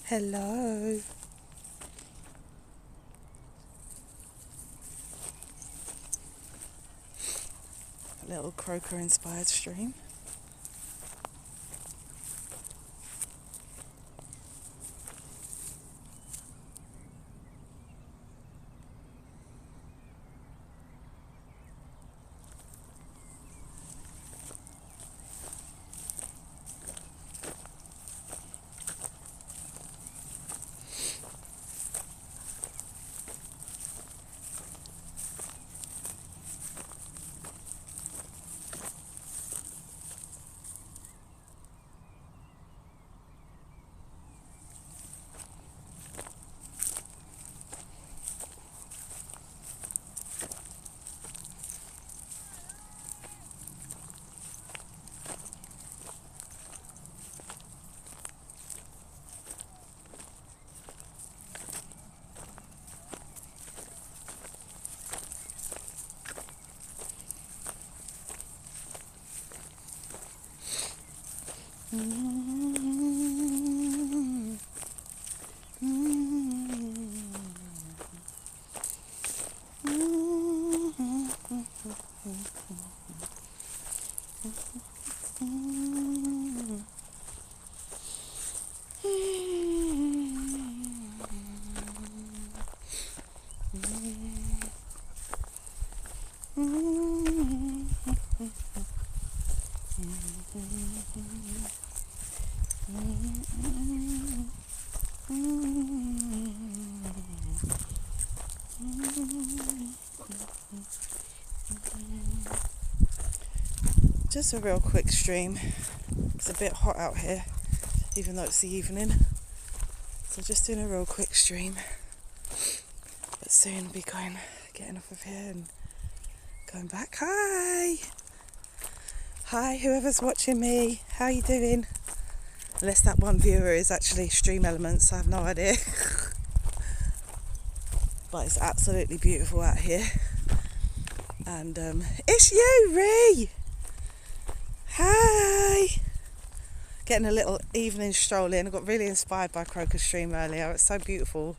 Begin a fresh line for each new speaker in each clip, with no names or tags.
Hello. A little croaker inspired stream. Just a real quick stream. It's a bit hot out here, even though it's the evening. So just doing a real quick stream. But soon be getting off of here and going back. Hi! Hi, whoever's watching me. How you doing? Unless that one viewer is actually Stream Elements, I have no idea. But it's absolutely beautiful out here. And it's you, Ree! Hi! Getting a little evening stroll in. I got really inspired by Croker's stream earlier. It's so beautiful.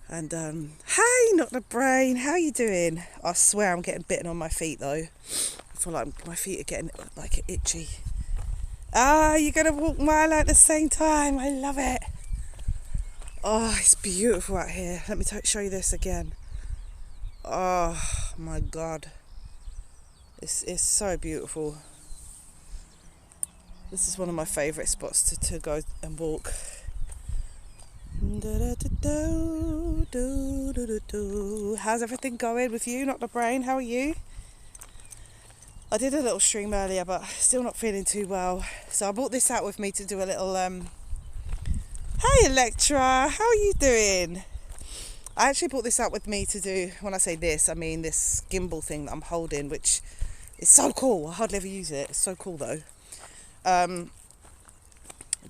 And hey, not the brain. How you doing? I swear I'm getting bitten on my feet though. I feel like my feet are getting like itchy. Ah, you're gonna walk mile at the same time. I love it. Oh, it's beautiful out here. Let me show you this again. Oh my God. It's so beautiful. This is one of my favourite spots to go and walk. How's everything going with you, not the brain? How are you? I did a little stream earlier, but still not feeling too well. So I brought this out with me to do a little... Hey Electra, how are you doing? I actually brought this out with me to do... When I say this, I mean this gimbal thing that I'm holding, which is so cool. I hardly ever use it. It's so cool though.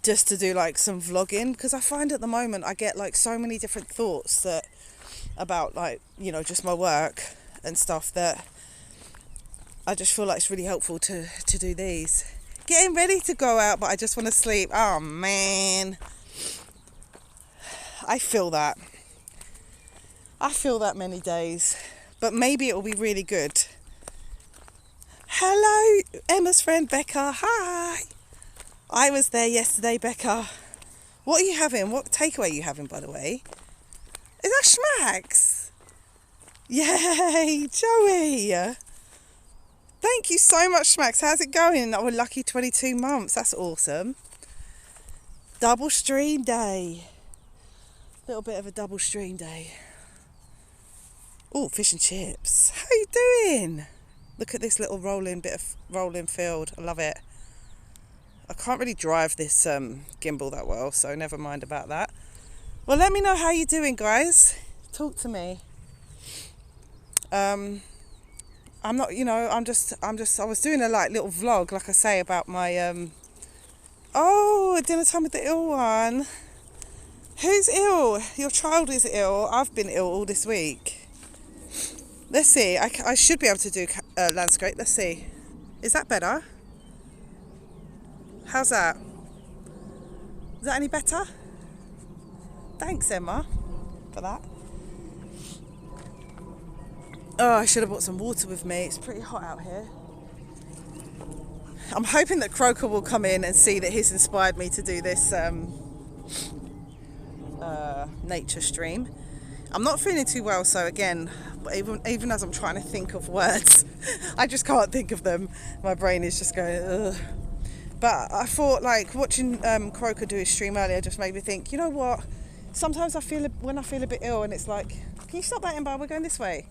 Just to do like some vlogging, because I find at the moment I get like so many different thoughts that about like, you know, just my work and stuff, that I just feel like it's really helpful to do these. Getting ready to go out, but I just want to sleep. Oh man, I feel that many days, but maybe it will be really good. Hello, Emma's friend Becca. Hi. I was there yesterday, Becca. What are you having? What takeaway are you having, by the way? Is that Schmacks? Yay, Joey. Thank you so much, Schmacks. How's it going? Oh, lucky 22 months. That's awesome. Double stream day. Little bit of a double stream day. Oh, fish and chips. How you doing? Look at this little rolling field. I love it. I can't really drive this gimbal that well, so never mind about that. Well, let me know how you're doing, guys. Talk to me. I'm not, you know, I was doing a little vlog, like I say, about my, dinner time with the ill one. Who's ill? Your child is ill. I've been ill all this week. Let's see, I should be able to do landscape. Let's see. Is that better? How's that? Is that any better? Thanks, Emma, for that. Oh, I should have brought some water with me. It's pretty hot out here. I'm hoping that Croker will come in and see that he's inspired me to do this nature stream. I'm not feeling too well, so again, even as I'm trying to think of words, I just can't think of them. My brain is just going, ugh. But I thought, like, watching Croker do his stream earlier just made me think, you know what? Sometimes when I feel a bit ill and it's like, can you stop that, Ember? We're going this way.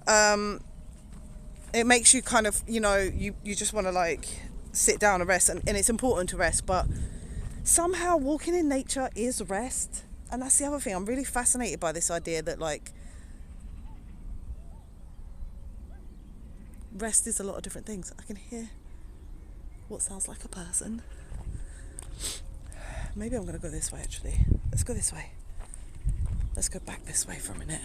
It makes you kind of, you just want to, like, sit down and rest. And it's important to rest, but somehow walking in nature is rest. And that's the other thing. I'm really fascinated by this idea that, like, rest is a lot of different things. I can hear what sounds like a person. Maybe I'm going to go this way, actually. Let's go this way. Let's go back this way for a minute.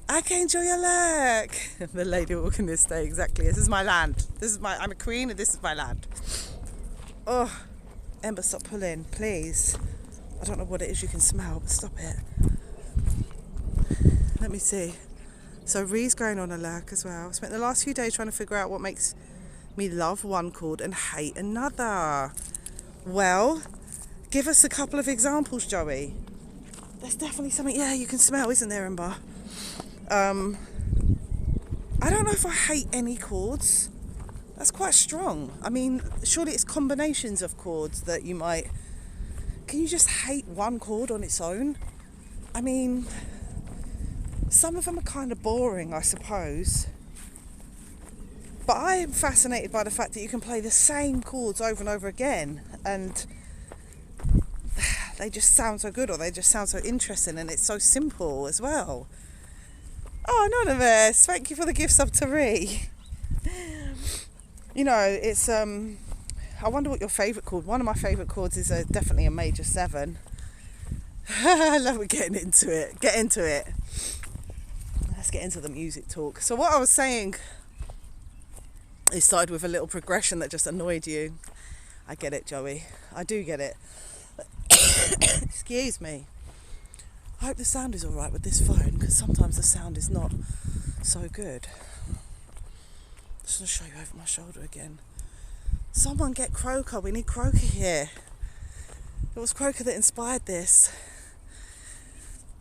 I can enjoy your look. The lady walking this day, exactly. This is my land. I'm a queen and this is my land. Oh, Ember, stop pulling, please. I don't know what it is you can smell, but stop it. Let me see. So Ree's going on a lurk as well. I spent the last few days trying to figure out what makes me love one chord and hate another. Well, give us a couple of examples, Joey. There's definitely something, you can smell, isn't there, Ember? I don't know if I hate any chords. That's quite strong. I mean, surely it's combinations of chords that you might... Can you just hate one chord on its own? I mean, some of them are kind of boring, I suppose. But I am fascinated by the fact that you can play the same chords over and over again and they just sound so good, or they just sound so interesting, and it's so simple as well. Oh, Anonymous, thank you for the gift sub to Ree. It's I wonder what your favourite chord. One of my favourite chords is definitely a major 7. I love getting into it. Get into it. Let's get into the music talk. So what I was saying, it started with a little progression that just annoyed you. I get it, Joey. I do get it. Excuse me. I hope the sound is alright with this phone, because sometimes the sound is not so good. Just going to show you over my shoulder again. Someone get Croker. We need Croker here. It was Croker that inspired this.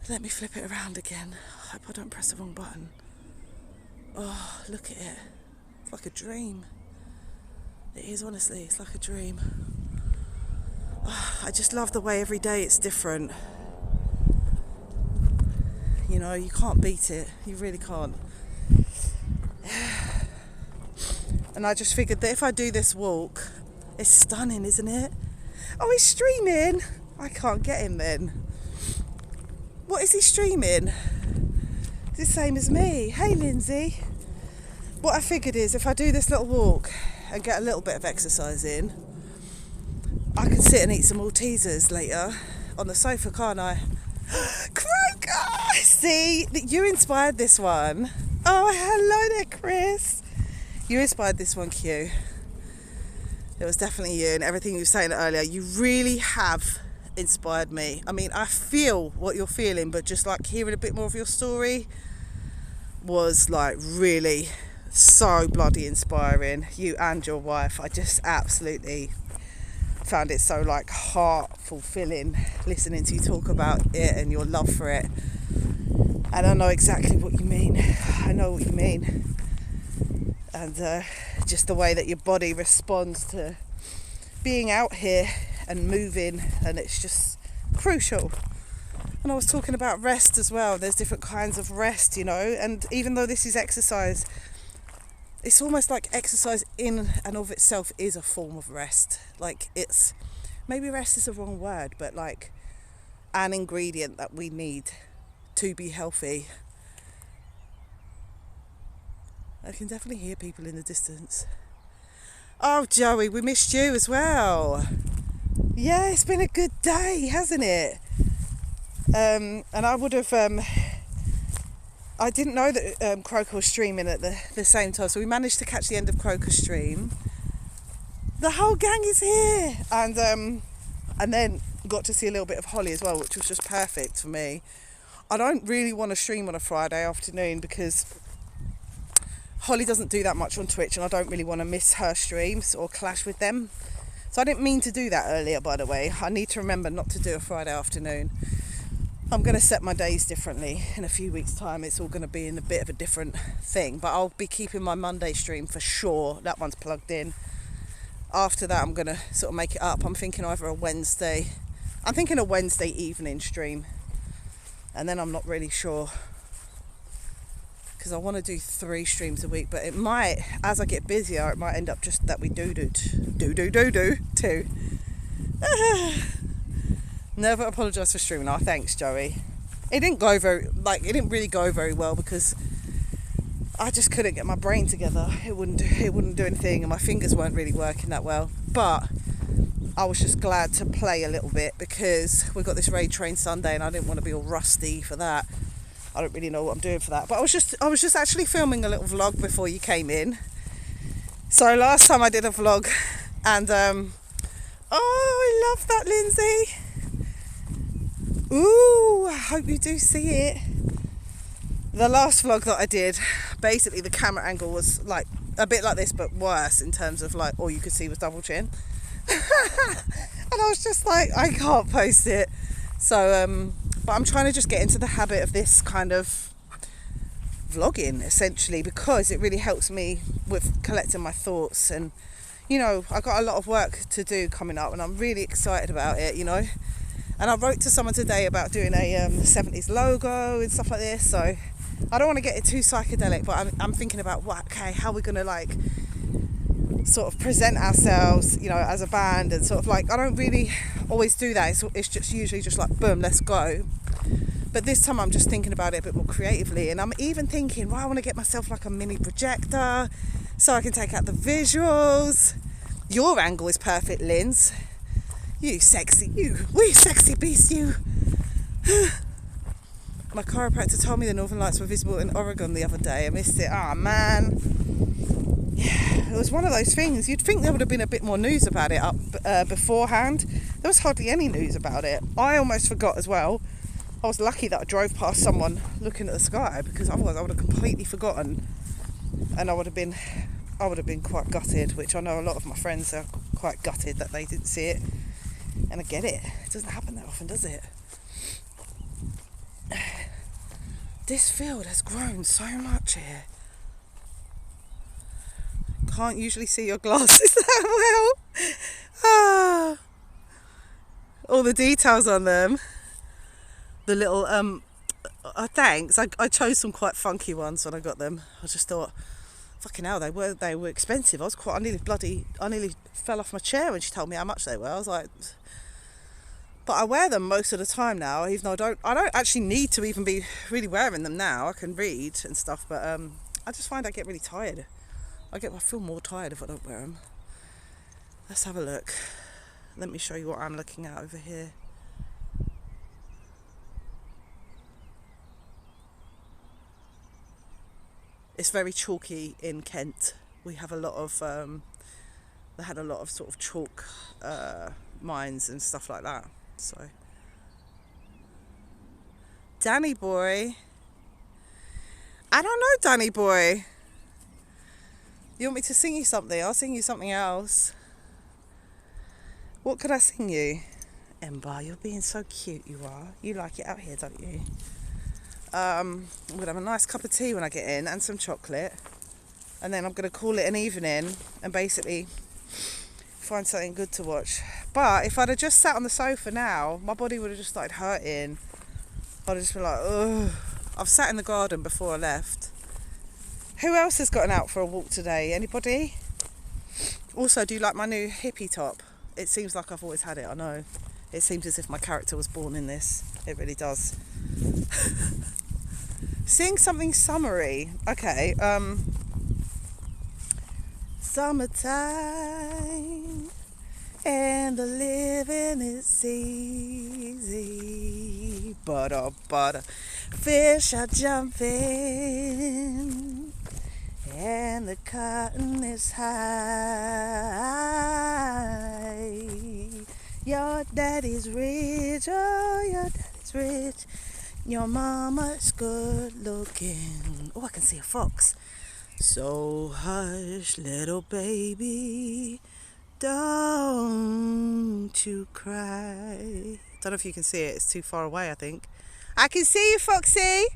Let me flip it around again. I hope I don't press the wrong button. Oh, look at it. It's like a dream. It is, honestly. It's like a dream. Oh, I just love the way every day it's different. You can't beat it. You really can't. And I just figured that if I do this walk, it's stunning, isn't it? Oh, he's streaming. I can't get him then. What is he streaming? It's the same as me. Hey, Lindsay. What I figured is if I do this little walk and get a little bit of exercise in, I can sit and eat some Maltesers later on the sofa, can't I? Croker! See, you inspired this one. Oh, hello there, Chris. You inspired this one, Q. It was definitely you, and everything you were saying earlier, you really have inspired me. I mean, I feel what you're feeling, but just like hearing a bit more of your story was like really so bloody inspiring. You and your wife, I just absolutely found it so like heart fulfilling listening to you talk about it and your love for it. And I know exactly what you mean. I know what you mean. And just the way that your body responds to being out here and moving, and it's just crucial. And I was talking about rest as well. There's different kinds of rest, and even though this is exercise, it's almost like exercise in and of itself is a form of rest. Like, it's, maybe rest is the wrong word, but like an ingredient that we need to be healthy. I can definitely hear people in the distance. Oh, Joey, we missed you as well. Yeah, it's been a good day, hasn't it? And I would have... I didn't know that Croker was streaming at the same time, so we managed to catch the end of Croker's stream. The whole gang is here! And then got to see a little bit of Holly as well, which was just perfect for me. I don't really want to stream on a Friday afternoon because Holly doesn't do that much on Twitch, and I don't really want to miss her streams or clash with them. So I didn't mean to do that earlier, by the way. I need to remember not to do a Friday afternoon. I'm going to set my days differently in a few weeks' time. It's all going to be in a bit of a different thing, but I'll be keeping my Monday stream for sure. That one's plugged in. After that, I'm going to sort of make it up. I'm thinking either a Wednesday evening stream, and then I'm not really sure, because I want to do 3 streams a week, but it might, as I get busier, it might end up just that we do 2. Never apologise for streaming. Oh, thanks, Joey. It didn't really go very well because I just couldn't get my brain together. It wouldn't do anything, and my fingers weren't really working that well. But I was just glad to play a little bit because we got this Raid Train Sunday, and I didn't want to be all rusty for that. I don't really know what I'm doing for that. But I was just actually filming a little vlog before you came in. So last time I did a vlog, and I love that, Lindsay. Ooh, I hope you do see it. The last vlog that I did, basically the camera angle was like a bit like this, but worse in terms of like all you could see was double chin. And I was just like, I can't post it. So, but I'm trying to just get into the habit of this kind of vlogging, essentially, because it really helps me with collecting my thoughts. And, you know, I've got a lot of work to do coming up, and I'm really excited about it, you know. And I wrote to someone today about doing a 70s logo and stuff like this. So I don't want to get it too psychedelic, but I'm thinking about how we're going to like sort of present ourselves, you know, as a band, and sort of like, I don't really always do that. It's just usually just like, boom, let's go. But this time I'm just thinking about it a bit more creatively, and I'm even thinking, well, I want to get myself like a mini projector so I can take out the visuals. Your angle is perfect, Linz. You sexy beast, you. My chiropractor told me the Northern Lights were visible in Oregon the other day. I missed it. Ah, man. Yeah, it was one of those things. You'd think there would have been a bit more news about it beforehand. There was hardly any news about it. I almost forgot as well. I was lucky that I drove past someone looking at the sky, because otherwise I would have completely forgotten, and I would have been quite gutted, which I know a lot of my friends are quite gutted that they didn't see it. And I get it. It doesn't happen that often, does it? This field has grown so much here. Can't usually see your glasses that well. All the details on them. The little thanks. I chose some quite funky ones when I got them. I just thought, fucking hell, they were expensive. I nearly fell off my chair when she told me how much they were. I was like, but I wear them most of the time now, even though I don't actually need to even be really wearing them now. I can read and stuff, but I just find I get really tired. I feel more tired if I don't wear them. Let's have a look. Let me show you what I'm looking at over here. It's very chalky in Kent. We have a lot of they had a lot of sort of chalk mines and stuff like that. So, Danny boy. I don't know, Danny boy. You want me to sing you something? I'll sing you something else. What could I sing you? Ember, you're being so cute, you are. You like it out here, don't you? I'm going to have a nice cup of tea when I get in, and some chocolate. And then I'm going to call it an evening and basically find something good to watch. But if I'd have just sat on the sofa now, my body would have just started hurting. I'd have just been like, ugh. I've sat in the garden before I left. Who else has gotten out for a walk today? Anybody? Also, do you like my new hippie top? It seems like I've always had it, I know. It seems as if my character was born in this. It really does. Sing something summery. Okay, summertime and the living is easy. Butter, fish are jumping and the cotton is high. Your daddy's rich, oh, your daddy's rich. Your mama's good looking. Oh, I can see a fox. So hush, little baby, don't you cry. Don't know if you can see it, it's too far away, I think. I can see you, Foxy.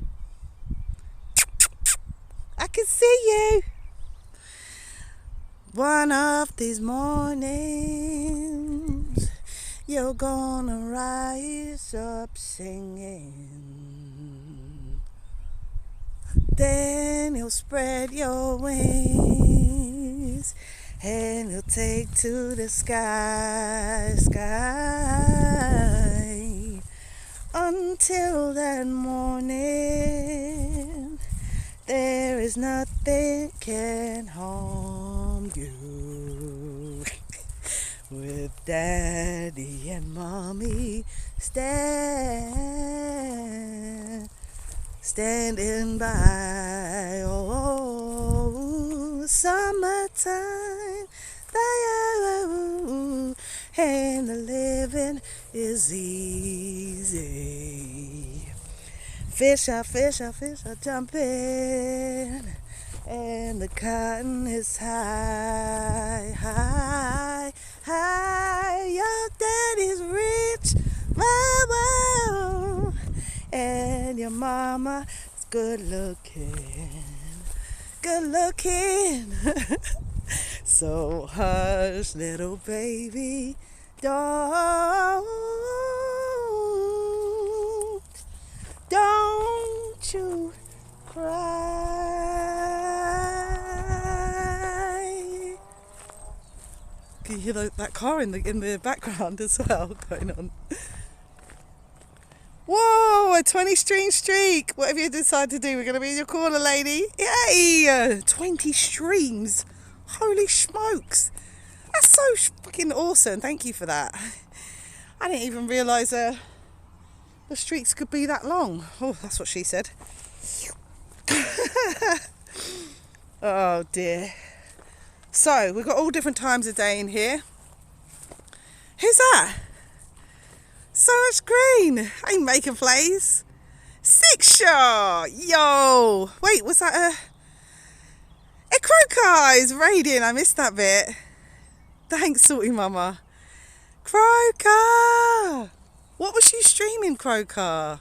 I can see you. One of these mornings, you're gonna rise up singing. Then you'll spread your wings and you'll take to the sky. Until that morning, there is nothing can harm you. With Daddy and Mommy standing by. Oh, summertime, and the living is easy. Fish are jumping, and the cotton is high. Your daddy's rich, mama, and your mama is good looking. So hush, little baby, don't you cry. Can you hear that car in the background as well going on? Whoa, a 20 string streak. Whatever you decide to do, we're going to be in your corner, lady. Yay! 20 streams. Holy smokes. That's so fucking awesome. Thank you for that. I didn't even realise the streaks could be that long. Oh, that's what she said. Oh dear. So, we've got all different times of day in here. Who's that? So much green. I ain't making plays. 6 shot. Yo. Wait, was that a crocar is raiding? I missed that bit. Thanks, Salty Mama. Crocar. What was she streaming, Crocar?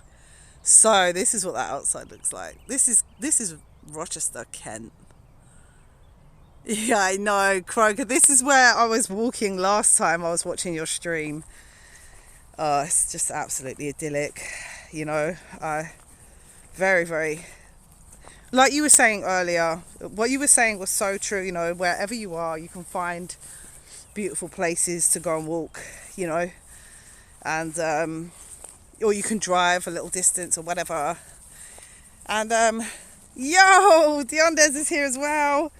So this is what that outside looks like. This is Rochester, Kent. Yeah, I know, Croker. This is where I was walking last time I was watching your stream. It's just absolutely idyllic, you know. Very, very, like you were saying earlier, what you were saying was so true, you know. Wherever you are, you can find beautiful places to go and walk, you know. And or you can drive a little distance or whatever. And yo, Diondes is here as well.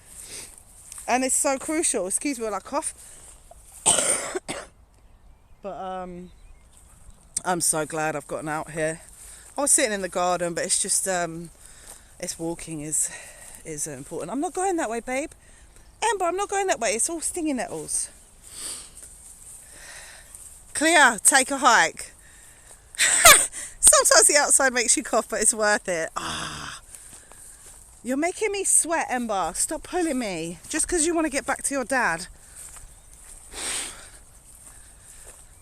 And it's so crucial. Excuse me while I cough. But I'm so glad I've gotten out here. I was sitting in the garden, but it's just it's walking is important. I'm not going that way, babe. Amber, I'm not going that way. It's all stinging nettles. Clear, take a hike. Sometimes the outside makes you cough, but it's worth it. You're making me sweat, Ember. Stop pulling me. Just because you want to get back to your dad.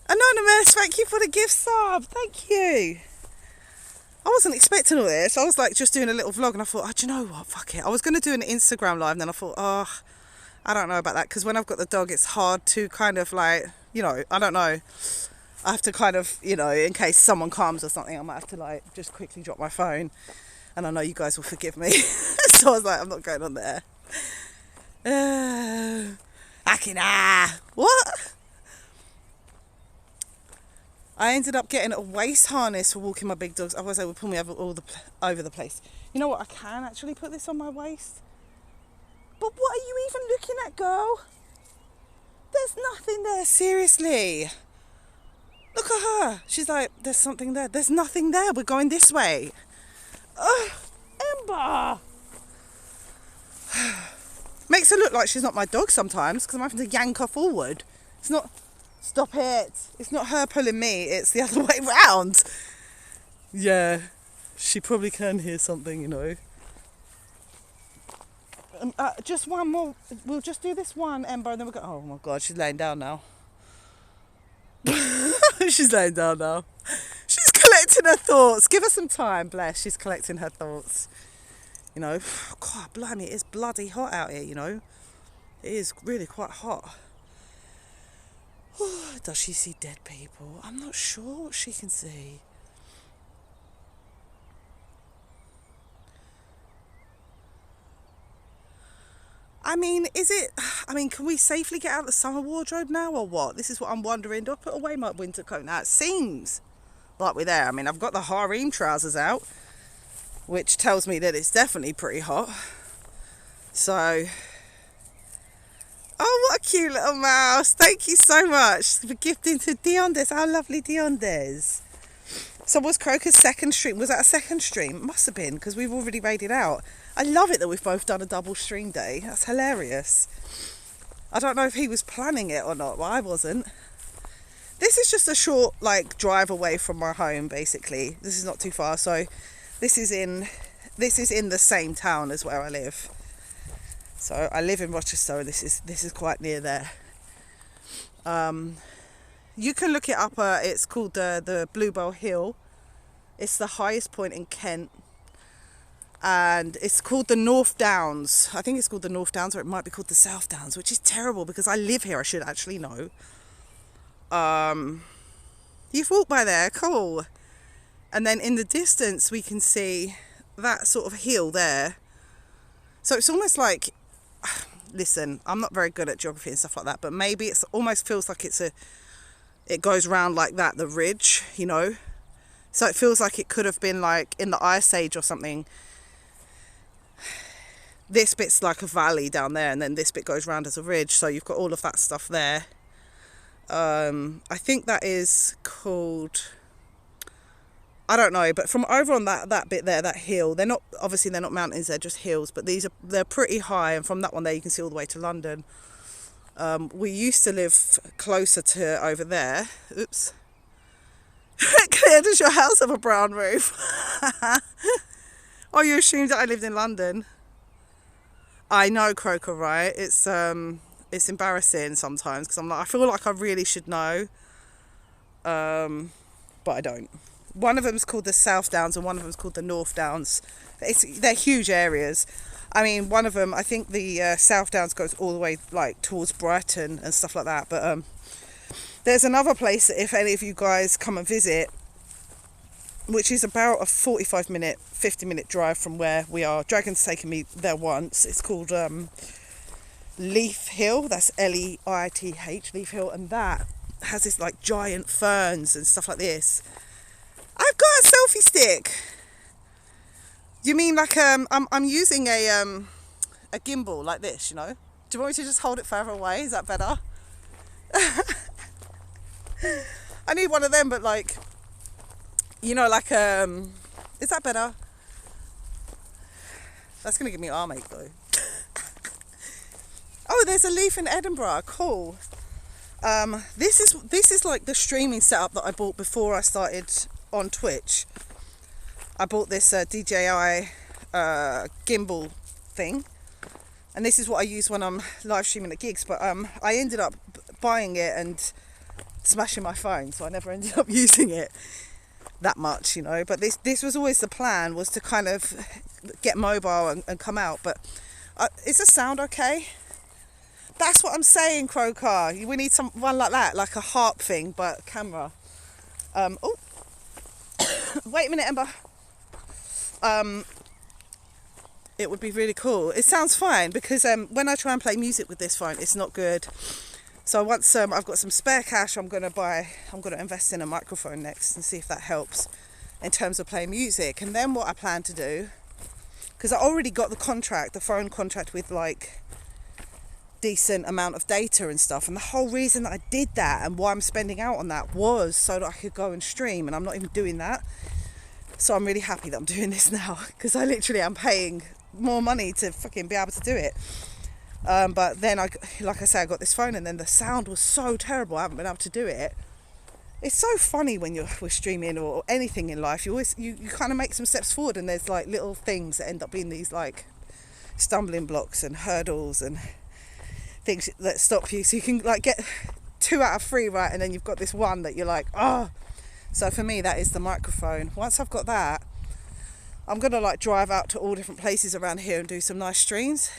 Anonymous, thank you for the gift sub. Thank you. I wasn't expecting all this. I was like just doing a little vlog and I thought, do you know what? Fuck it. I was going to do an Instagram live and then I thought, I don't know about that. Because when I've got the dog, it's hard to kind of like, you know, I don't know. I have to kind of, you know, in case someone comes or something, I might have to like just quickly drop my phone. And I know you guys will forgive me. So I was like, I'm not going on there. Akina. What? I ended up getting a waist harness for walking my big dogs. Otherwise they would pull me over the place. You know what? I can actually put this on my waist. But what are you even looking at, girl? There's nothing there. Seriously. Look at her. She's like, there's something there. There's nothing there. We're going this way. Ugh, Ember. Makes her look like she's not my dog sometimes because I'm having to yank her forward. It's not Stop it. It's not her pulling me, it's the other way round. Yeah, she probably can hear something, you know. Just one more. We'll just do this one, Ember, and then we'll go. Oh my God, she's laying down now. She's laying down now. She's collecting her thoughts. Give her some time, bless. She's collecting her thoughts. You know, God, blimey, it is bloody hot out here, you know. It is really quite hot. Does she see dead people? I'm not sure what she can see. I mean, can we safely get out the summer wardrobe now or what? This is what I'm wondering. Do I put away my winter coat now? It seems like we're there. I mean, I've got the harem trousers out, which tells me that it's definitely pretty hot. So, oh, what a cute little mouse. Thank you so much for gifting to Diondes, our lovely Diondes. So was Croker's second stream? Was that a second stream? It must have been, because we've already raided out. I love it that we've both done a double stream day. That's hilarious. I don't know if he was planning it or not, but I wasn't. This is just a short, drive away from my home, basically. This is not too far. So this is in the same town as where I live. So I live in Rochester, and this is quite near there. You can look it up. It's called the Bluebell Hill. It's the highest point in Kent. And it's called the North Downs. I think it's called the North Downs, or it might be called the South Downs, which is terrible because I live here. I should actually know. You've walked by there, cool. And then in the distance, we can see that sort of hill there. So it's almost like, listen, I'm not very good at geography and stuff like that, but maybe it almost feels like it goes round like that, the ridge, you know. So it feels like it could have been like in the Ice Age or something. This bit's like a valley down there, and then this bit goes round as a ridge. So you've got all of that stuff there. I think that is called, I don't know, but from over on that bit there, that hill, they're not mountains, they're just hills, but they're pretty high, and from that one there you can see all the way to London. We used to live closer to over there. Oops. Claire, does your house have a brown roof? Oh, you assumed that I lived in London? I know, Croker, right? It's embarrassing sometimes because I feel like I really should know, but I don't. One of them's called the South Downs and one of them's called the North Downs. They're huge areas. I mean, one of them, I think the South Downs goes all the way towards Brighton and stuff like that. But there's another place that if any of you guys come and visit, which is about a 45-minute, 50-minute drive from where we are. Dragon's taken me there once. It's called Leith Hill. That's Leith, Leith Hill, and that has this giant ferns and stuff like this. I've got a selfie stick. You mean I'm using a gimbal like this, you know? Do you want me to just hold it further away? Is that better? I need one of them, but is that better? That's gonna give me armache though. Oh, there's a Leith in Edinburgh. Cool. This is like the streaming setup that I bought before I started on Twitch. I bought this DJI gimbal thing, and this is what I use when I'm live streaming at gigs, but I ended up buying it and smashing my phone, so I never ended up using it that much, you know. But this was always the plan, was to kind of get mobile and come out. But is the sound okay? That's what I'm saying, Croker. We need one like that, like a harp thing, but camera. Oh, wait a minute, Ember. It would be really cool. It sounds fine because when I try and play music with this phone, it's not good. So once I've got some spare cash, I'm gonna invest in a microphone next and see if that helps in terms of playing music. And then what I plan to do, because I already got the phone contract with decent amount of data and stuff, and the whole reason that I did that and why I'm spending out on that was so that I could go and stream, and I'm not even doing that. So I'm really happy that I'm doing this now, because I literally am paying more money to fucking be able to do it. But then like I say, I got this phone, and then the sound was so terrible. I haven't been able to do it. It's so funny when you're with streaming or anything in life. You kind of make some steps forward, and there's like little things that end up being these like stumbling blocks and hurdles and things that stop you. So you can like get 2 out of 3 right, and then you've got this one that you're like, oh. So for me, that is the microphone. Once I've got that, I'm gonna like drive out to all different places around here and do some nice streams.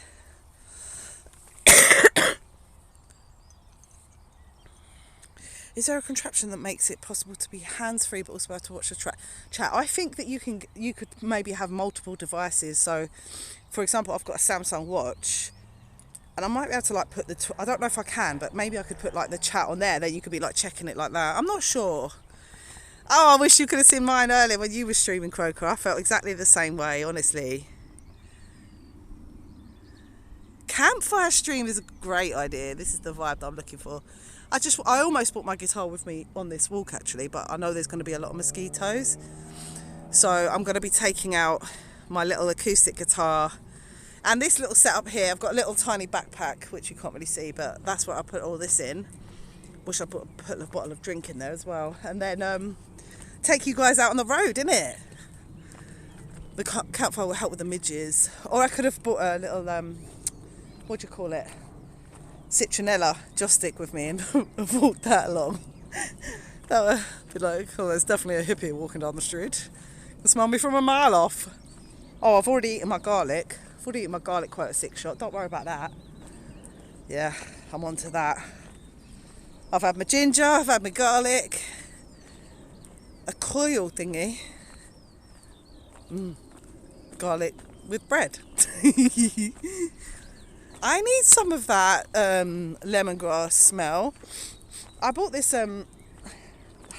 Is there a contraption that makes it possible to be hands-free but also able to watch the chat? I think that you could maybe have multiple devices. So, for example, I've got a Samsung watch, and I might be able to like put I don't know if I can, but maybe I could put like the chat on there. Then you could be like checking it like that. I'm not sure. Oh, I wish you could have seen mine earlier when you were streaming, Croker. I felt exactly the same way, honestly. Campfire stream is a great idea. This is the vibe that I'm looking for. I almost brought my guitar with me on this walk actually, but I know there's going to be a lot of mosquitoes. So I'm going to be taking out my little acoustic guitar and this little setup here. I've got a little tiny backpack, which you can't really see, but that's where I put all this in. Wish I put a bottle of drink in there as well. And then take you guys out on the road, innit? The campfire will help with the midges. Or I could have bought a little, what do you call it? Citronella joss stick with me and walked that along. That would be like, oh, there's definitely a hippie walking down the street. You can smell me from a mile off. Oh, I've already eaten my garlic. I've already eaten my garlic quite a 6 shot. Don't worry about that. Yeah, I'm on to that. I've had my ginger, I've had my garlic. A coil thingy. Garlic with bread. I need some of that lemongrass smell. I bought this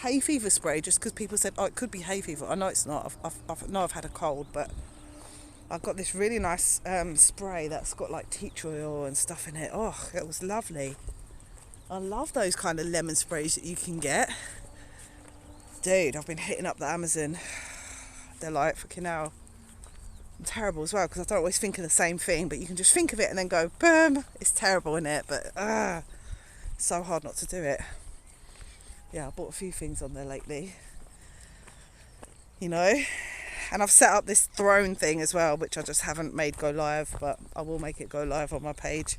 hay fever spray just because people said, oh, it could be hay fever. I know it's not. I know I've had a cold, but I've got this really nice spray that's got like tea tree oil and stuff in it. Oh, it was lovely. I love those kind of lemon sprays that you can get. Dude, I've been hitting up the Amazon. They're like, fucking hell. I'm terrible as well because I don't always think of the same thing, but you can just think of it and then go boom. It's terrible, isn't it? But so hard not to do it. Yeah, I bought a few things on there lately, you know, and I've set up this throne thing as well, which I just haven't made go live, but I will make it go live on my page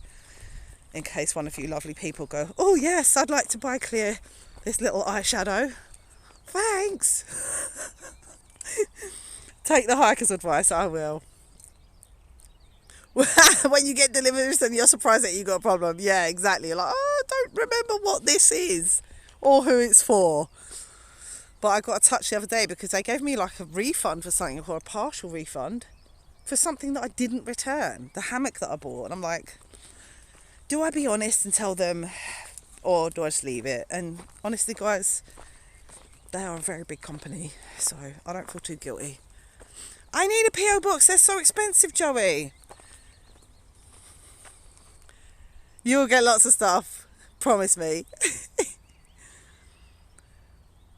in case one of you lovely people go, oh yes, I'd like to buy Clear this little eyeshadow, thanks. Take the hiker's advice. I will. When you get deliveries and you're surprised that you got a problem. Yeah, exactly. You're like, oh, I don't remember what this is or who it's for. But I got a touch the other day because they gave me like a refund for something, or a partial refund for something that I didn't return. The hammock that I bought. And I'm like, do I be honest and tell them, or do I just leave it? And honestly, guys, they are a very big company, so I don't feel too guilty. I need a P.O. box. They're so expensive, Joey. You will get lots of stuff. Promise me.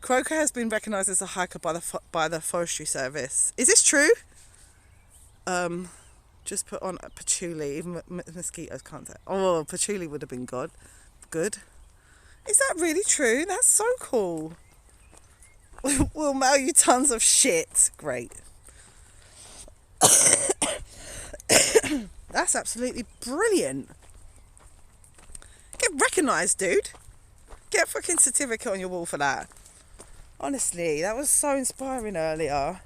Croker has been recognised as a hiker by the Forestry Service. Is this true? Just put on a patchouli. Even mosquitoes can't say. Oh, patchouli would have been good. Good. Is that really true? That's so cool. We'll mail you tons of shit. Great. That's absolutely brilliant. Get recognised, dude. Get a fucking certificate on your wall for that. Honestly, that was so inspiring earlier.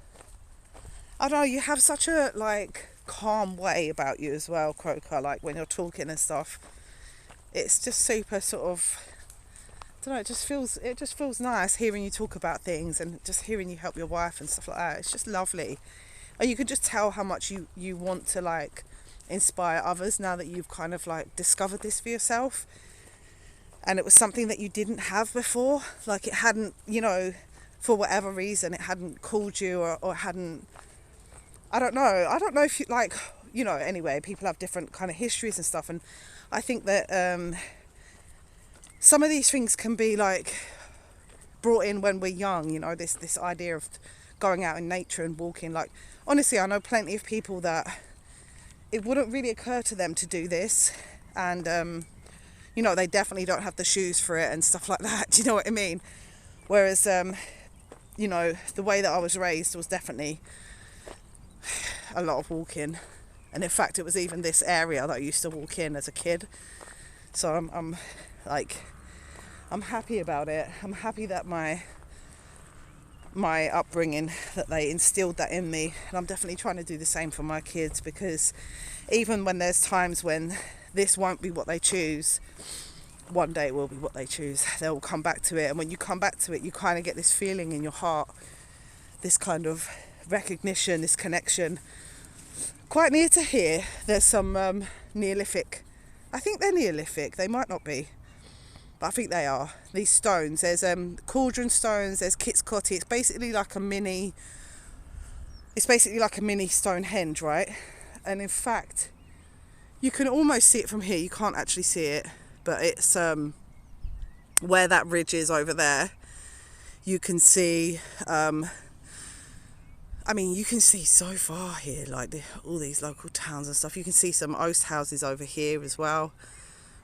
I don't know, you have such a like calm way about you as well, Croker, like when you're talking and stuff. It's just super sort of, I don't know, it just feels nice hearing you talk about things and just hearing you help your wife and stuff like that. It's just lovely. And you can just tell how much you want to like inspire others now that you've kind of like discovered this for yourself. And it was something that you didn't have before. Like it hadn't, you know, for whatever reason, it hadn't called you or hadn't, I don't know if you like, you know, anyway, people have different kind of histories and stuff. And I think that some of these things can be like brought in when we're young, you know, this idea of going out in nature and walking. Like, honestly, I know plenty of people that it wouldn't really occur to them to do this. and you know, they definitely don't have the shoes for it and stuff like that. Do you know what I mean? Whereas you know, the way that I was raised was definitely a lot of walking, and in fact it was even this area that I used to walk in as a kid. So I'm happy about it. I'm happy that my upbringing, that they instilled that in me, and I'm definitely trying to do the same for my kids, because even when there's times when this won't be what they choose, one day it will be what they choose. They'll come back to it, and when you come back to it, you kind of get this feeling in your heart, this kind of recognition, this connection. Quite near to here, there's some Neolithic, I think they're Neolithic, they might not be, but I think they are, these stones. There's cauldron stones, there's Kitscoty. It's basically like a mini Stonehenge, right? And in fact, you can almost see it from here. You can't actually see it, but it's where that ridge is over there. You can see, I mean, you can see so far here, like all these local towns and stuff. You can see some oast houses over here as well,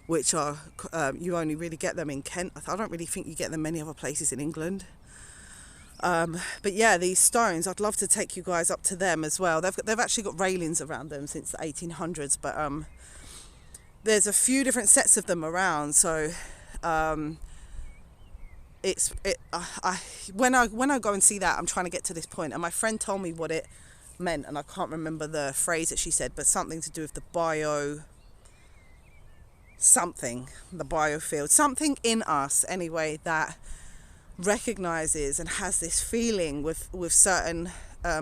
which are, you only really get them in Kent. I don't really think you get them many other places in England. But yeah, these stones, I'd love to take you guys up to them as well. They've actually got railings around them since the 1800s, but there's a few different sets of them around. So when I go and see that, I'm trying to get to this point, and my friend told me what it meant, and I can't remember the phrase that she said, but something to do with the biofield, something in us anyway, that recognizes and has this feeling with certain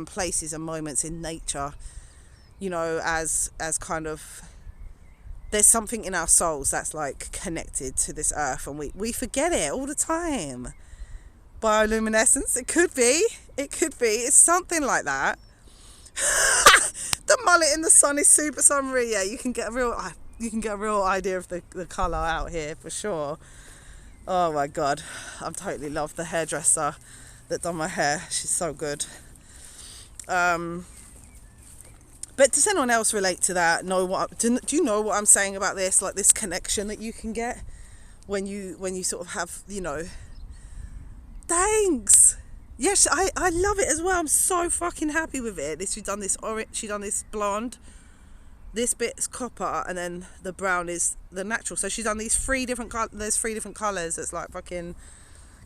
places and moments in nature, you know, as kind of, there's something in our souls that's like connected to this earth, and we forget it all the time. Bioluminescence, it could be, it's something like that. The mullet in the sun is super summery. Yeah, you can get a real idea of the colour out here for sure. Oh my god, I've totally loved the hairdresser that done my hair. She's so good. But does anyone else relate to that? Do you know what I'm saying about this? Like this connection that you can get when you sort of have, you know. Thanks. Yes, I love it as well. I'm so fucking happy with it. She's done this orange. She done this blonde. This bit's copper, and then the brown is the natural. So she's done these three different colours. It's like fucking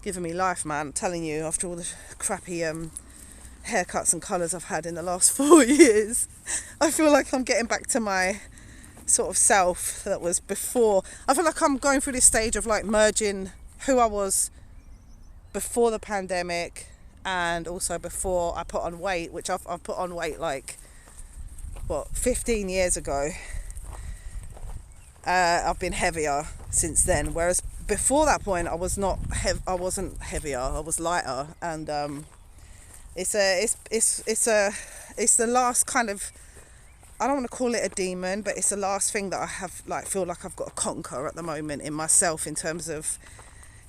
giving me life, man. I'm telling you, after all the crappy haircuts and colours I've had in the last 4 years, I feel like I'm getting back to my sort of self that was before. I feel like I'm going through this stage of like merging who I was before the pandemic and also before I put on weight, which I've put on weight like 15 years ago. I've been heavier since then, whereas before that point I wasn't heavier, I was lighter, and it's the last kind of, I don't want to call it a demon, but it's the last thing that I have, like, feel like I've got to conquer at the moment in myself in terms of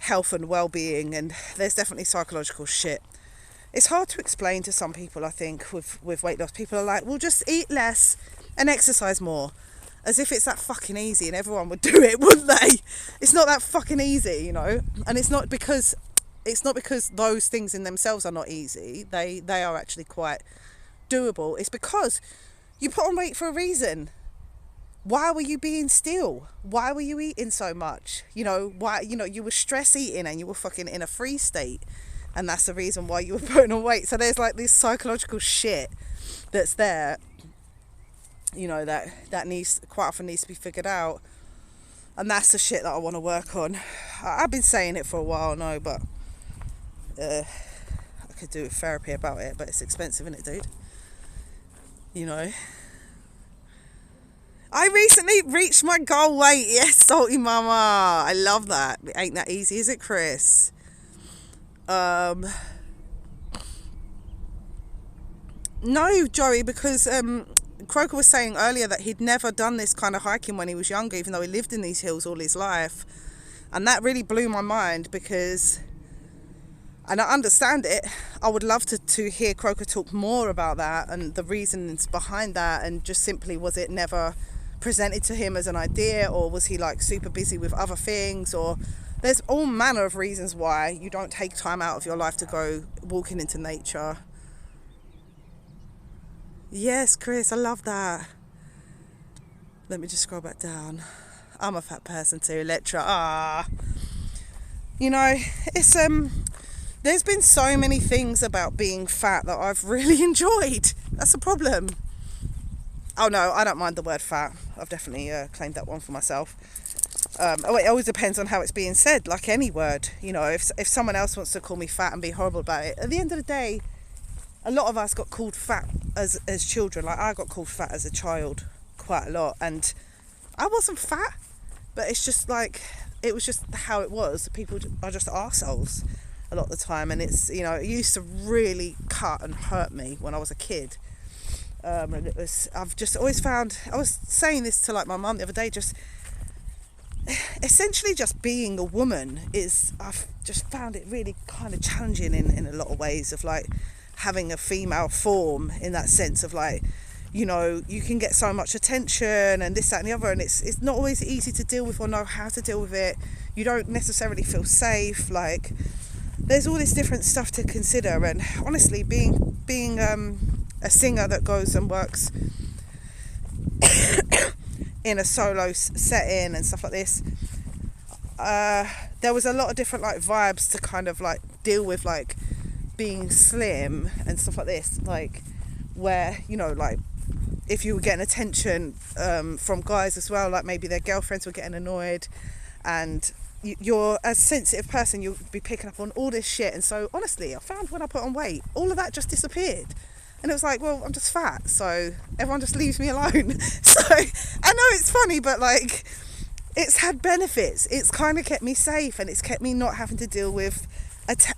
health and well-being. And there's definitely psychological shit. It's hard to explain to some people, I think, with weight loss. People are like, well, just eat less and exercise more, as if it's that fucking easy and everyone would do it, wouldn't they? It's not that fucking easy, you know. And it's not because those things in themselves are not easy. They are actually quite doable. It's because you put on weight for a reason. Why were you being still? Why were you eating so much? You know, why, you know, you were stress eating and you were fucking in a freeze state. And that's the reason why you were putting on weight. So there's like this psychological shit that's there, you know, that quite often needs to be figured out. And that's the shit that I want to work on. I've been saying it for a while now, but I could do therapy about it, but it's expensive, isn't it, dude? You know. I recently reached my goal weight. Yes, salty mama. I love that. It ain't that easy, is it, Chris? No, Joey, because Croker was saying earlier that he'd never done this kind of hiking when he was younger, even though he lived in these hills all his life. And that really blew my mind, because, and I understand it, I would love to hear Croker talk more about that and the reasons behind that, and just simply, was it never presented to him as an idea, or was he like super busy with other things, or there's all manner of reasons why you don't take time out of your life to go walking into nature. Yes, Chris, I love that. Let me just scroll back down. I'm a fat person too, Electra. You know, it's there's been so many things about being fat that I've really enjoyed. That's a problem. Oh no, I don't mind the word fat. I've definitely claimed that one for myself. It always depends on how it's being said, like any word. You know, if someone else wants to call me fat and be horrible about it, at the end of the day, a lot of us got called fat as children. Like, I got called fat as a child quite a lot, and I wasn't fat, but it's just like, it was just how it was. People are just arseholes a lot of the time, and it's, you know, it used to really cut and hurt me when I was a kid. And it was, I've just always found, I was saying this to like my mum the other day, just essentially just being a woman is, I've just found it really kind of challenging in a lot of ways, of like having a female form, in that sense of like, you know, you can get so much attention and this, that and the other, and it's not always easy to deal with or know how to deal with it. You don't necessarily feel safe. Like, there's all this different stuff to consider, and honestly, being a singer that goes and works in a solo setting and stuff like this, there was a lot of different like vibes to kind of like deal with, like being slim and stuff like this, like where, you know, like if you were getting attention from guys as well, like maybe their girlfriends were getting annoyed, and you're a sensitive person, you'll be picking up on all this shit. And so honestly, I found when I put on weight, all of that just disappeared, and it was like, well, I'm just fat, so everyone just leaves me alone. So I know it's funny, but like, it's had benefits. It's kind of kept me safe, and it's kept me not having to deal with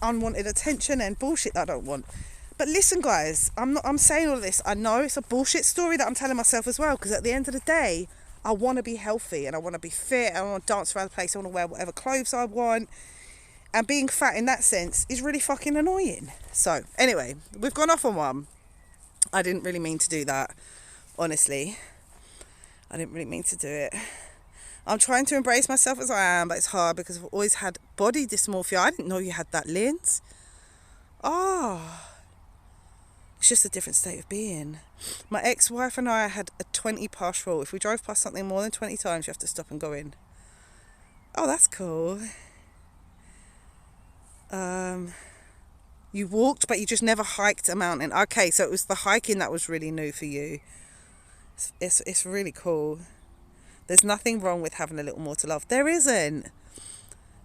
unwanted attention and bullshit that I don't want. But listen, guys, I'm saying all of this, I know it's a bullshit story that I'm telling myself as well, because at the end of the day, I want to be healthy, and I want to be fit, and I want to dance around the place, I want to wear whatever clothes I want, and being fat in that sense is really fucking annoying. So anyway, we've gone off on one. I didn't really mean to do that, honestly. I didn't really mean to do it. I'm trying to embrace myself as I am, but it's hard because I've always had body dysmorphia. I didn't know you had that, Linz. Oh, it's just a different state of being. My ex-wife and I had a 20 pass rule. If we drove past something more than 20 times, you have to stop and go in. Oh, that's cool. You walked, but you just never hiked a mountain. Okay, so it was the hiking that was really new for you. It's really cool. There's nothing wrong with having a little more to love. There isn't.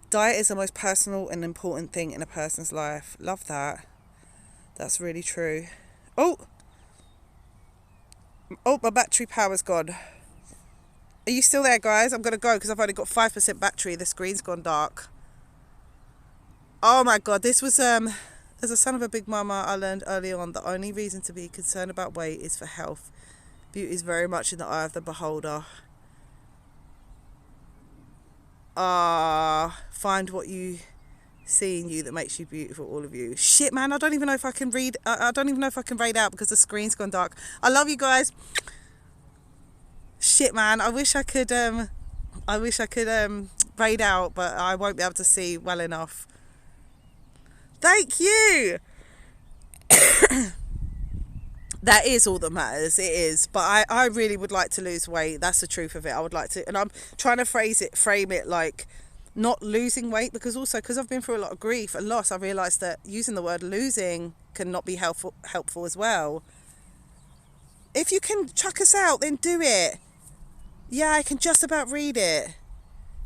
Diet is the most personal and important thing in a person's life. Love that. That's really true. Oh, my battery power's gone. Are you still there, guys? I'm going to go because I've only got 5% battery. The screen's gone dark. Oh my God, this was, as a son of a big mama, I learned early on the only reason to be concerned about weight is for health. Beauty is very much in the eye of the beholder. Find what you see in you that makes you beautiful, all of you. Shit, man, I don't even know if I can read. I don't even know if I can read out because the screen's gone dark. I love you guys. Shit, man, I wish I could read out, but I won't be able to see well enough. Thank you. That is all that matters. It is. But I really would like to lose weight. That's the truth of it. I would like to. And I'm trying to frame it like not losing weight, because also because I've been through a lot of grief and loss, I realised that using the word losing can not be helpful as well. If you can chuck us out, then do it. Yeah, I can just about read it.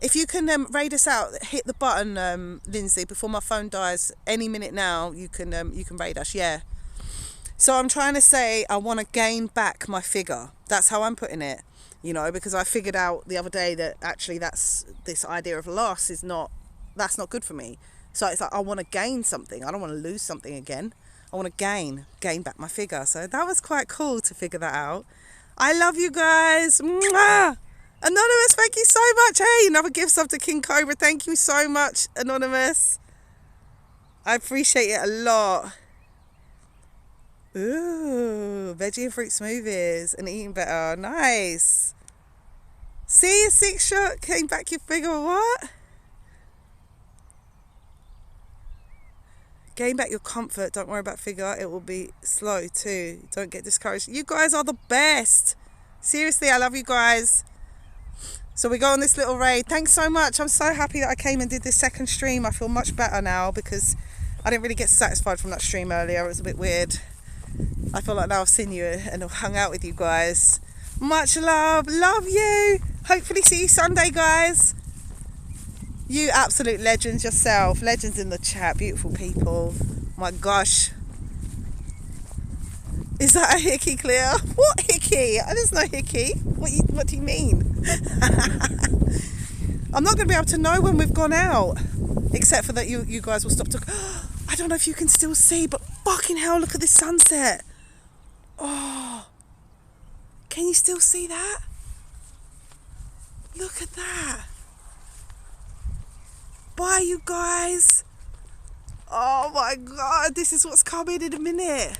If you can raid us out, hit the button, Lindsay, before my phone dies. Any minute now, you can raid us. Yeah. So I'm trying to say I want to gain back my figure. That's how I'm putting it, you know, because I figured out the other day that actually this idea of loss that's not good for me. So it's like I want to gain something. I don't want to lose something again. I want to gain back my figure. So that was quite cool to figure that out. I love you guys. Mwah! Anonymous, thank you so much. Hey, another gift sub to King Cobra. Thank you so much, Anonymous. I appreciate it a lot. Ooh, veggie and fruit smoothies and eating better. Nice. See, a 6-shot came back your figure. What? Gain back your comfort. Don't worry about figure. It will be slow too. Don't get discouraged. You guys are the best. Seriously, I love you guys. So we go on this little raid. Thanks so much. I'm so happy that I came and did this second stream. I feel much better now because I didn't really get satisfied from that stream earlier. It was a bit weird. I feel like now I've seen you and I've hung out with you guys. Much love. Love you. Hopefully see you Sunday, guys. You absolute legends yourself. Legends in the chat. Beautiful people. My gosh. Is that a hickey, Clear? What hickey? There's no hickey. What do you mean? I'm not going to be able to know when we've gone out. Except for that you guys will stop talking. I don't know if you can still see, but fucking hell, look at this sunset. Oh. Can you still see that? Look at that. Bye, you guys. Oh my God, this is what's coming in a minute.